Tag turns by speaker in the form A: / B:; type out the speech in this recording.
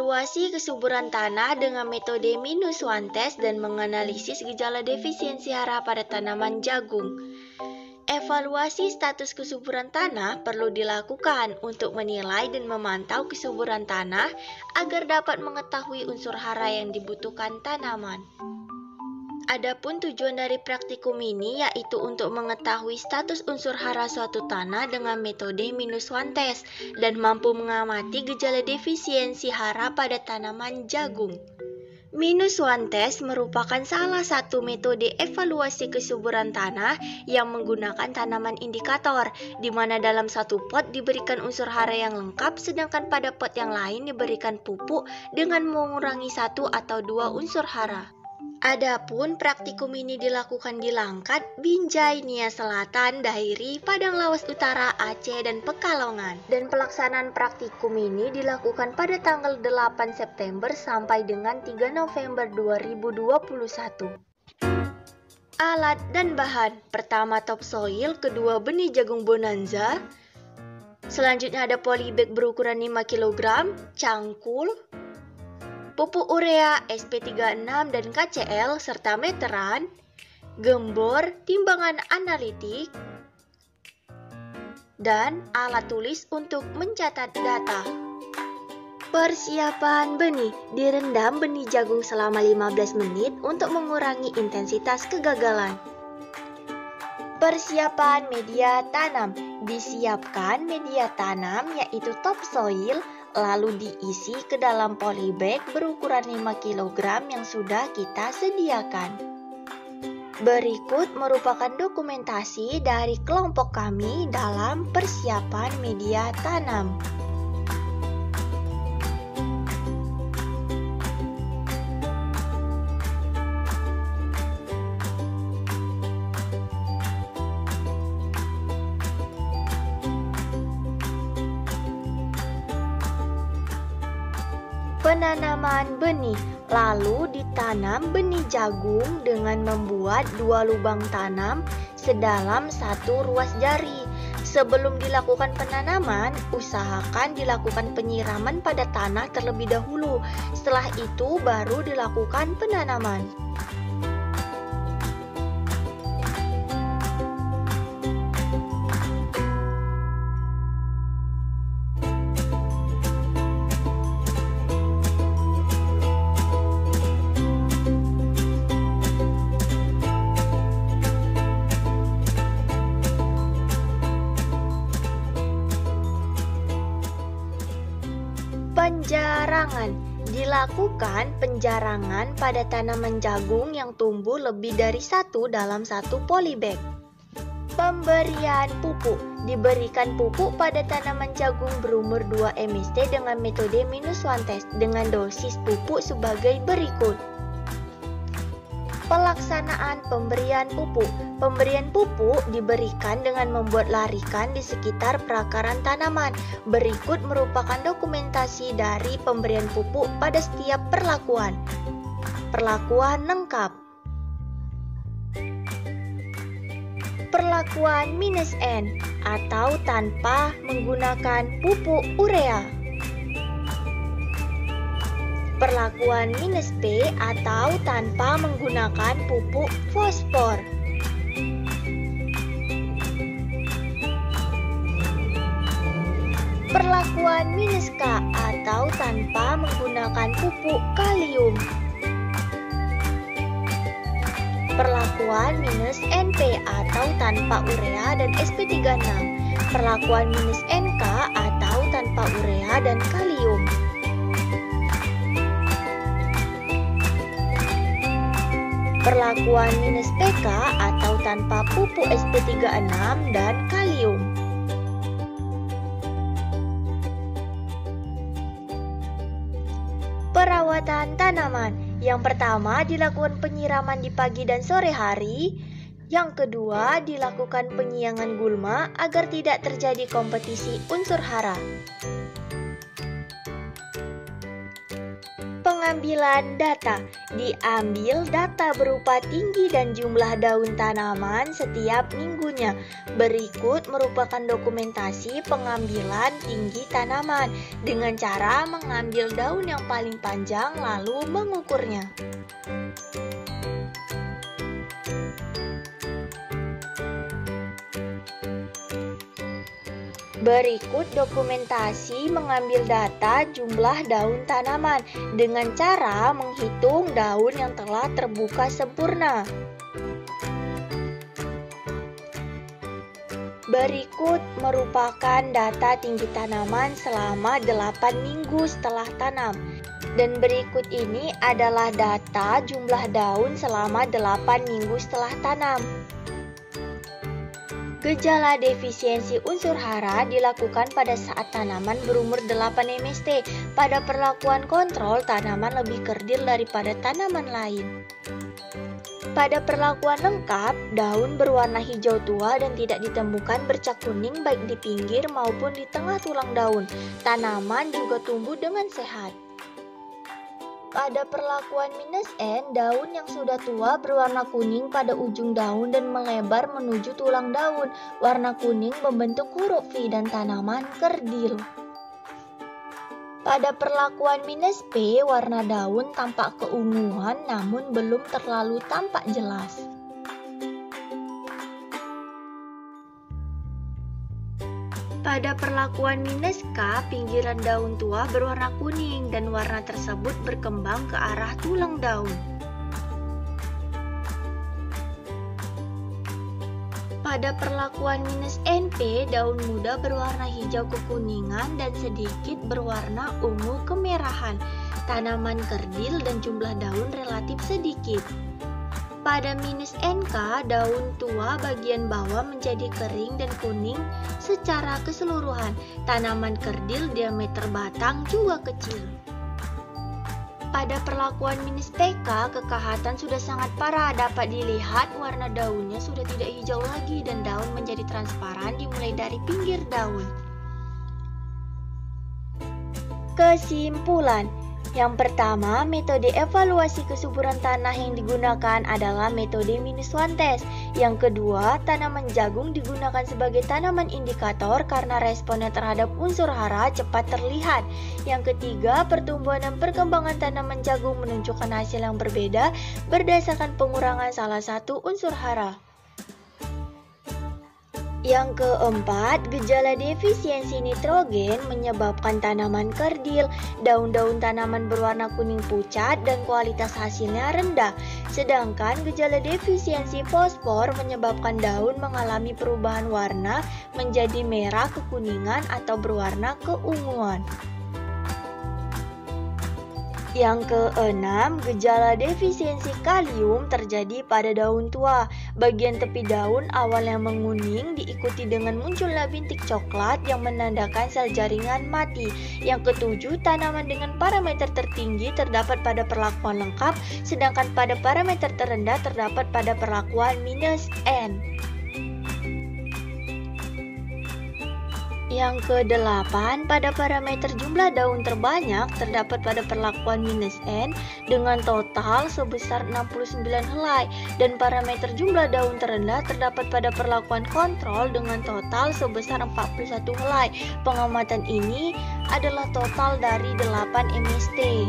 A: Evaluasi kesuburan tanah dengan metode minus one test dan menganalisis gejala defisiensi hara pada tanaman jagung. Evaluasi status kesuburan tanah perlu dilakukan untuk menilai dan memantau kesuburan tanah agar dapat mengetahui unsur hara yang dibutuhkan tanaman. Adapun tujuan dari praktikum ini yaitu untuk mengetahui status unsur hara suatu tanah dengan metode minus one test dan mampu mengamati gejala defisiensi hara pada tanaman jagung. Minus one test merupakan salah satu metode evaluasi kesuburan tanah yang menggunakan tanaman indikator, di mana dalam satu pot diberikan unsur hara yang lengkap, sedangkan pada pot yang lain diberikan pupuk dengan mengurangi satu atau dua unsur hara. Adapun praktikum ini dilakukan di Langkat, Binjai, Nia Selatan, Dairi, Padang Lawas Utara, Aceh, dan Pekalongan. Dan pelaksanaan praktikum ini dilakukan pada tanggal 8 September sampai dengan 3 November 2021. Alat dan bahan: pertama topsoil, kedua benih jagung bonanza. Selanjutnya ada polybag berukuran 5 kg, cangkul, pupuk urea, SP36 dan KCL, serta meteran, gembor, timbangan analitik, dan alat tulis untuk mencatat data. Persiapan benih: direndam benih jagung selama 15 menit untuk mengurangi intensitas kegagalan. Persiapan media tanam: disiapkan media tanam yaitu topsoil, lalu diisi ke dalam polybag berukuran 5 kg yang sudah kita sediakan. Berikut merupakan dokumentasi dari kelompok kami dalam persiapan media tanam. Penanaman benih: lalu ditanam benih jagung dengan membuat 2 lubang tanam sedalam 1 ruas jari. Sebelum dilakukan penanaman, usahakan dilakukan penyiraman pada tanah terlebih dahulu. Setelah itu baru dilakukan penanaman. Penjarangan: dilakukan penjarangan pada tanaman jagung yang tumbuh lebih dari 1 dalam 1 polybag. Pemberian pupuk: diberikan pupuk pada tanaman jagung berumur 2 MST dengan metode minus one test dengan dosis pupuk sebagai berikut. Pelaksanaan pemberian pupuk: pemberian pupuk diberikan dengan membuat larikan di sekitar perakaran tanaman. Berikut merupakan dokumentasi dari pemberian pupuk pada setiap perlakuan. Perlakuan lengkap. Perlakuan minus N atau tanpa menggunakan pupuk urea. Perlakuan minus P atau tanpa menggunakan pupuk fosfor. Perlakuan minus K atau tanpa menggunakan pupuk kalium. Perlakuan minus NP atau tanpa urea dan SP36. Perlakuan minus NK atau tanpa urea dan kalium. Perlakuan minus PK atau tanpa pupuk SP36 dan kalium. Perawatan tanaman: yang pertama dilakukan penyiraman di pagi dan sore hari. Yang kedua dilakukan penyiangan gulma agar tidak terjadi kompetisi unsur hara. Pengambilan data. Diambil data berupa tinggi dan jumlah daun tanaman setiap minggunya. Berikut merupakan dokumentasi pengambilan tinggi tanaman dengan cara mengambil daun yang paling panjang lalu mengukurnya. Berikut dokumentasi mengambil data jumlah daun tanaman dengan cara menghitung daun yang telah terbuka sempurna. Berikut merupakan data tinggi tanaman selama 8 minggu setelah tanam. Dan berikut ini adalah data jumlah daun selama 8 minggu setelah tanam. Gejala defisiensi unsur hara dilakukan pada saat tanaman berumur 8 MST. Pada perlakuan kontrol, tanaman lebih kerdil daripada tanaman lain. Pada perlakuan lengkap, daun berwarna hijau tua dan tidak ditemukan bercak kuning baik di pinggir maupun di tengah tulang daun. Tanaman juga tumbuh dengan sehat. Pada perlakuan "-N", daun yang sudah tua berwarna kuning pada ujung daun dan melebar menuju tulang daun. Warna kuning membentuk huruf V dan tanaman kerdil. Pada perlakuan "-P", warna daun tampak keunguan namun belum terlalu tampak jelas. Pada perlakuan "-K", pinggiran daun tua berwarna kuning dan warna tersebut berkembang ke arah tulang daun. Pada perlakuan "-NP", daun muda berwarna hijau kekuningan dan sedikit berwarna ungu kemerahan. Tanaman kerdil dan jumlah daun relatif sedikit. Pada "-NK", daun tua bagian bawah menjadi kering dan kuning secara keseluruhan. Tanaman kerdil diameter batang juga kecil. Pada perlakuan "-PK", kekahatan sudah sangat parah. Dapat dilihat warna daunnya sudah tidak hijau lagi dan daun menjadi transparan dimulai dari pinggir daun. Kesimpulan. Yang pertama, metode evaluasi kesuburan tanah yang digunakan adalah metode -1 test. Yang kedua, tanaman jagung digunakan sebagai tanaman indikator karena responnya terhadap unsur hara cepat terlihat. Yang ketiga, pertumbuhan dan perkembangan tanaman jagung menunjukkan hasil yang berbeda berdasarkan pengurangan salah satu unsur hara. Yang keempat, gejala defisiensi nitrogen menyebabkan tanaman kerdil, daun-daun tanaman berwarna kuning pucat dan kualitas hasilnya rendah. Sedangkan gejala defisiensi fosfor menyebabkan daun mengalami perubahan warna menjadi merah kekuningan atau berwarna keunguan. Yang keenam, gejala defisiensi kalium terjadi pada daun tua. Bagian tepi daun awalnya menguning diikuti dengan munculnya bintik coklat yang menandakan sel jaringan mati. Yang ketujuh, tanaman dengan parameter tertinggi terdapat pada perlakuan lengkap, sedangkan pada parameter terendah terdapat pada perlakuan -N. Yang kedelapan, pada parameter jumlah daun terbanyak terdapat pada perlakuan -N dengan total sebesar 69 helai dan parameter jumlah daun terendah terdapat pada perlakuan kontrol dengan total sebesar 41 helai. Pengamatan ini adalah total dari 8 MST.